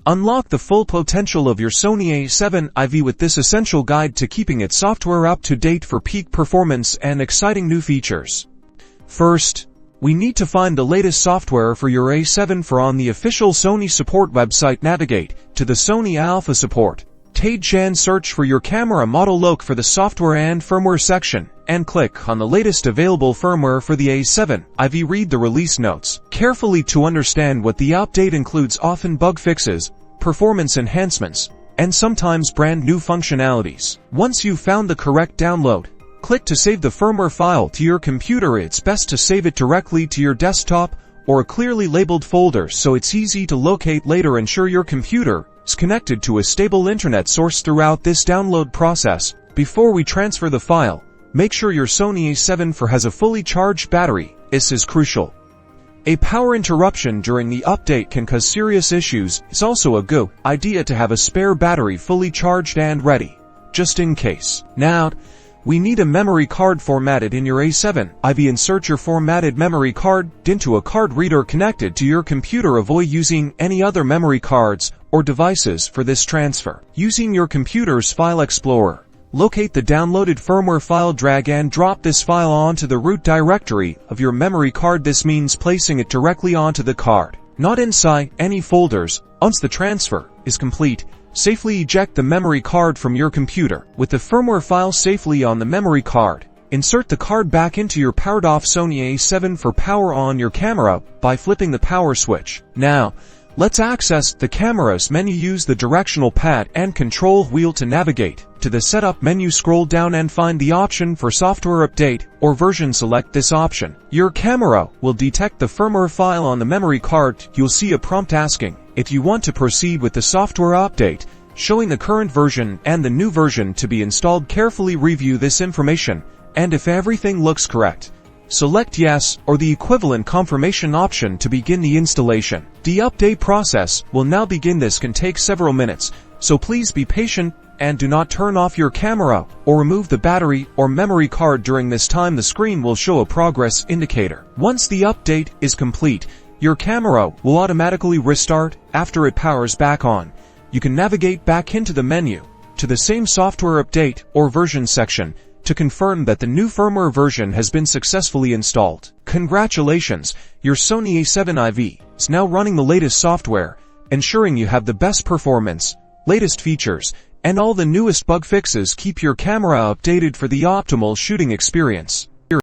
Unlock the full potential of your Sony a7 IV with this essential guide to keeping its software up to date for peak performance and exciting new features. First, we need to find the latest software for your A7 on the official Sony support website. Navigate to the Sony Alpha Support page and search for your camera model. Look for the software and firmware section and click on the latest available firmware for the A7 IV. Read the release notes carefully to understand what the update includes, often bug fixes, performance enhancements, and sometimes brand new functionalities. Once you've found the correct download, click to save the firmware file to your computer. It's best to save it directly to your desktop or a clearly labeled folder so it's easy to locate later. Ensure your computer is connected to a stable internet source throughout this download process. Before we transfer the file, make sure your Sony a7 has a fully charged battery. This is crucial. A power interruption during the update can cause serious issues. It's also a good idea to have a spare battery fully charged and ready, just in case. Now, we need a memory card formatted in your A7 IV. Insert your formatted memory card into a card reader connected to your computer. Avoid using any other memory cards or devices for this transfer. Using your computer's file explorer, locate the downloaded firmware file. Drag and drop this file onto the root directory of your memory card. This means placing it directly onto the card, not inside any folders. Once the transfer is complete, safely eject the memory card from your computer. With the firmware file safely on the memory card, insert the card back into your powered-off Sony a7 for power on your camera by flipping the power switch. Now, let's access the camera's menu. Use the directional pad and control wheel to navigate to the setup menu. Scroll down and find the option for software update or version. Select this option. Your camera will detect the firmware file on the memory card. You'll see a prompt asking if you want to proceed with the software update, showing the current version and the new version to be installed. Carefully review this information, and if everything looks correct, select yes or the equivalent confirmation option to begin the installation. The update process will now begin. This can take several minutes, so please be patient and do not turn off your camera or remove the battery or memory card during this time. The screen will show a progress indicator. Once the update is complete, your camera will automatically restart. After it powers back on, you can navigate back into the menu to the same software update or version section to confirm that the new firmware version has been successfully installed. Congratulations, your Sony a7 IV is now running the latest software, ensuring you have the best performance, latest features, and all the newest bug fixes. Keep your camera updated for the optimal shooting experience.